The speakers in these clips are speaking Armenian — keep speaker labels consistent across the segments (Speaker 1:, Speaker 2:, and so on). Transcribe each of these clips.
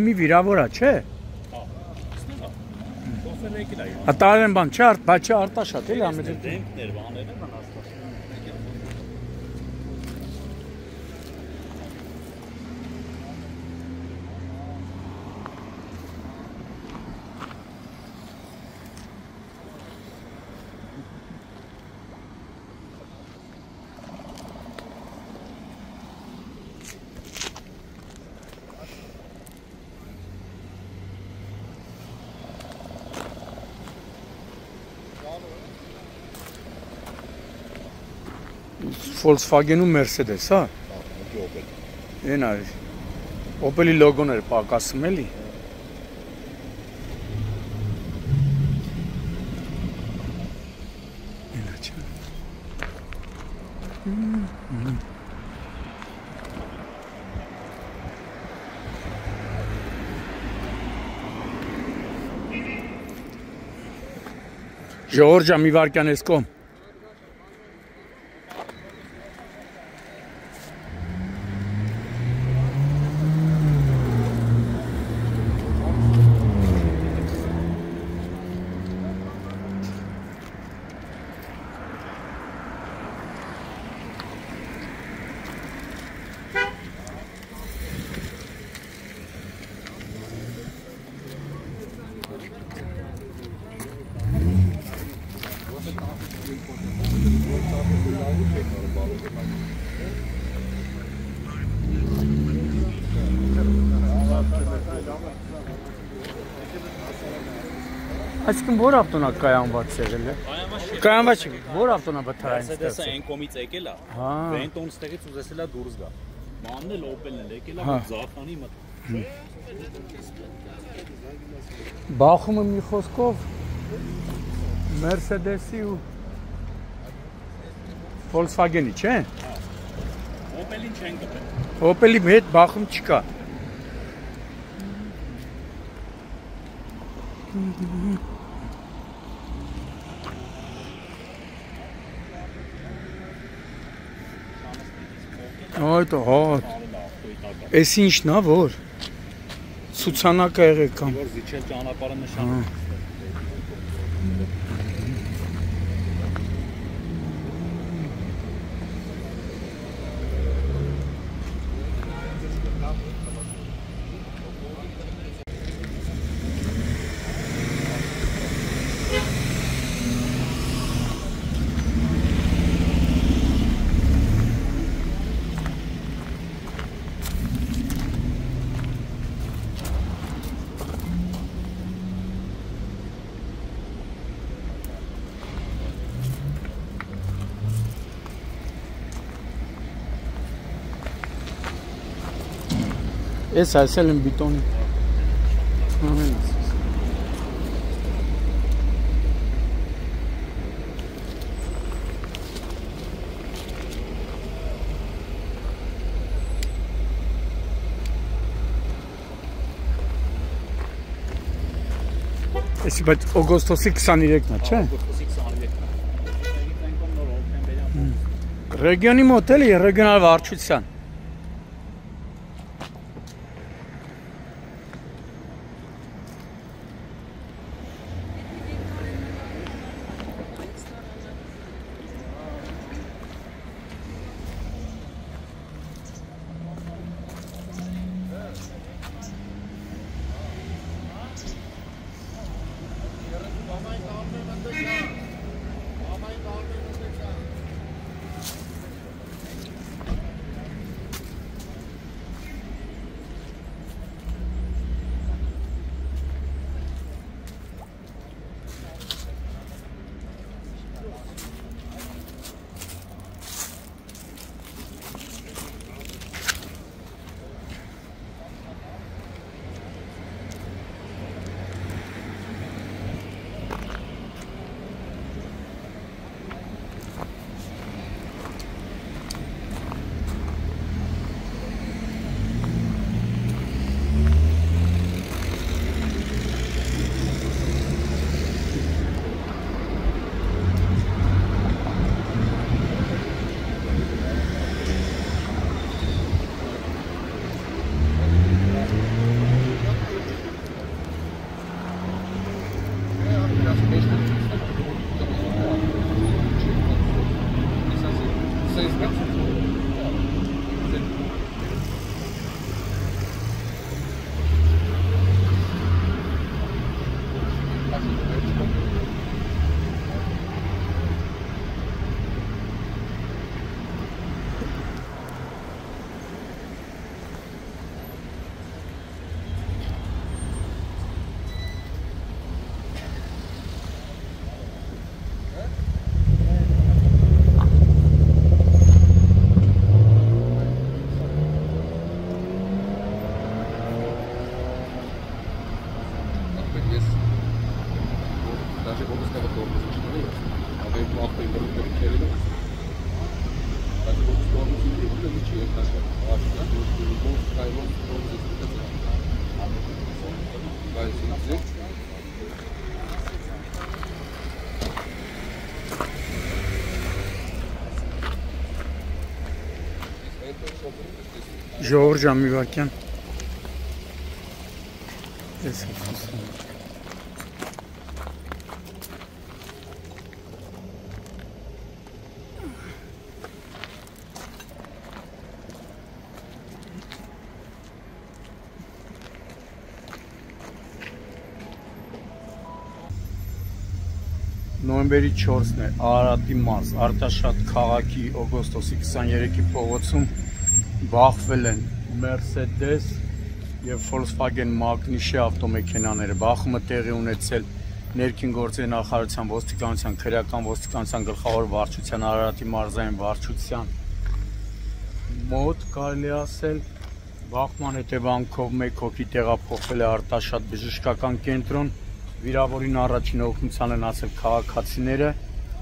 Speaker 1: մի վիրավորա, չէ։ Ատարեն բան չէ, բայց չէ արտաշատ էլի ամենից։
Speaker 2: Դեմքներ բաներ են հաստատ։
Speaker 1: Volkswagen-ու Mercedes, հա։ Էն արի։ Opel-ի լոգոներ պակասում էլի։ Էնա չէ։ Ժողորջա մի վարկյան ես կողմ։ Այսինքն որ ավտոնա կայանված եղել է։ Կայանված չի, որ ավտոնա վթարային ստեղծել։
Speaker 2: Mercedes-ը այն կողմից եկել է։ Vento-ն ստեղից ուզեցել է դուրս գա։ Մանն էլ Opel-ն էլ եկել է Զախանի մոտ։
Speaker 1: Բախումը մի խոսքով Mercedes-ի ու Volkswagen-ի, չէ։
Speaker 2: Opel-ին չեն գտել։
Speaker 1: Opel-ի հետ բախում չկա։ Այդ հա։ Էս ինչն է որ ցուցանակը եղել կամ
Speaker 2: որ զիջել ճանապարհը նշանը։
Speaker 1: Ես ասել եմ բիտոնի։ Էսի բայց օգոստոսի 23-ն է, չէ։
Speaker 2: Օգոստոսի 23-ն։
Speaker 1: Ռեգիոնի մոտ էլի ռեգիոնալ վարչության։ Ժողովուրդ մի վարքյան Նոյեմբերի 4-ն է, Արարատի մարզ, Արտաշատ քաղաքի օգոստոսի 23-ի փողոցում բախվել են Mercedes եւ Volkswagen Magnishi ավտոմեքենաները։ Բախումը տեղի ունեցել ներքին գործերի նախարարության ոստիկանության քրեական ոստիկանության գլխավոր վարչության Արարատի մարզային վարչության մոտ, կարելի ասել, բախման հետևանքով 1 հոգի տեղափոխվել է Արտաշատ բժշկական կենտրոն, վիրավորին առաջին օգնության են ասել քաղաքացիները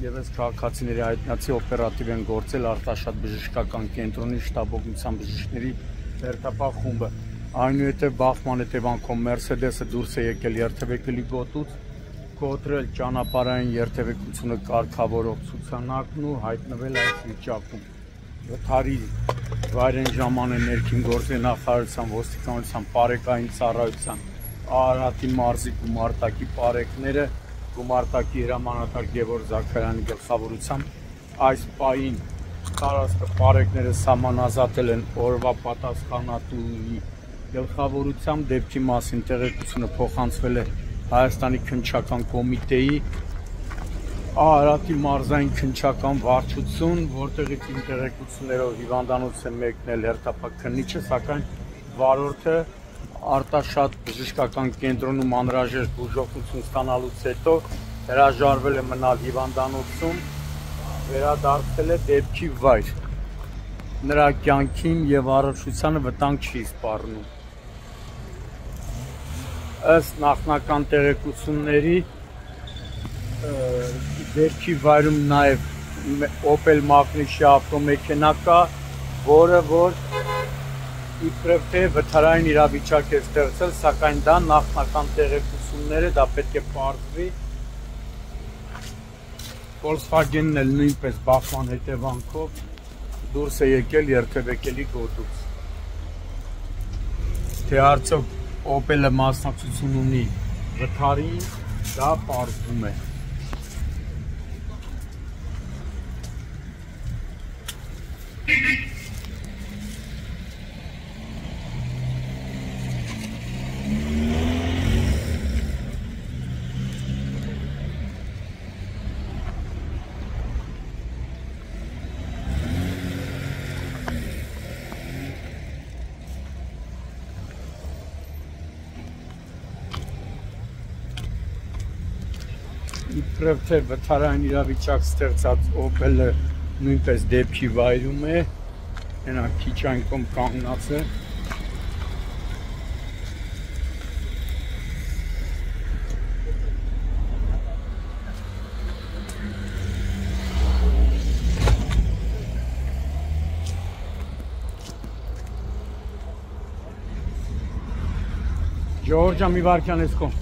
Speaker 1: եւ այս քաղաքացիների հայտնացի օպերատիվ են գործել Արտաշատ բժշկական կենտրոնի շտաբ օգնության բժիշկների հերթապահ խումբը։ Այնուհետև բախման հետևանքով Mercedes-ը դուրս է եկել երթևեկելի գոտուց, կոտրել ճանապարհային երթևեկությունը կարգավորող ցուցանակն ու հայտնվել այս վիճակում։ Վթարի վայրեն ժամանակ ներքին գործերի նախարարության ոստիկանության բարեկային ծառայության Արարատի մարզի գումարտակի պարեկները գումարտակի հրամանատար Գևորգ Զաքարյանի գլխավորությամբ այս պահին տարածքը պարեկները սահմանազատել են օրվա պատասխանատուի գլխավորությամբ, դեպքի մասին տեղեկությունը փոխանցվել է Հայաստանի քննչական կոմիտեի Արարատի մարզային քննչական վարչություն, որտեղից իմ տեղեկություններով հիվանդանոց է մեկնել հերթապահ քննիչը, սակայն վարորդը Արտաշատ բժշկական կենտրոնում անհրաժեշտ բուժօգնություն ստանալուց հետո հրաժարվել է մնալ հիվանդանոցում, վերադարձել է դեպքի վայր։ Նրա կյանքին եւ առողջությանը վտանգ չի սպառնում։ Ըստ նախնական տեղեկությունների դեպքի վայրում նաեւ Opel Magnishi ավտոմեքենա կա, որը իբրև թե վթարային իրավիճակ է ստեղծել, սակայն դա նախնական տեղեկություններ է, դա պետք է պարզվի։ Volkswagen-ն էլ նույնպես բախման հետևանքով դուրս է եկել երթևեկելի գոտուց։ Թե արդյոք Opel-ը մասնակցություն ունի վթարին, դա պարզվում է։ Իբրև թե վթարային իրավիճակ ստեղծած Opel-ը նույնպես դեպքի վայրում է, հենա քիչ այն կողմ կանգնած է։ Ժողովուրդ ջան, մի վարքյան էս կողմ։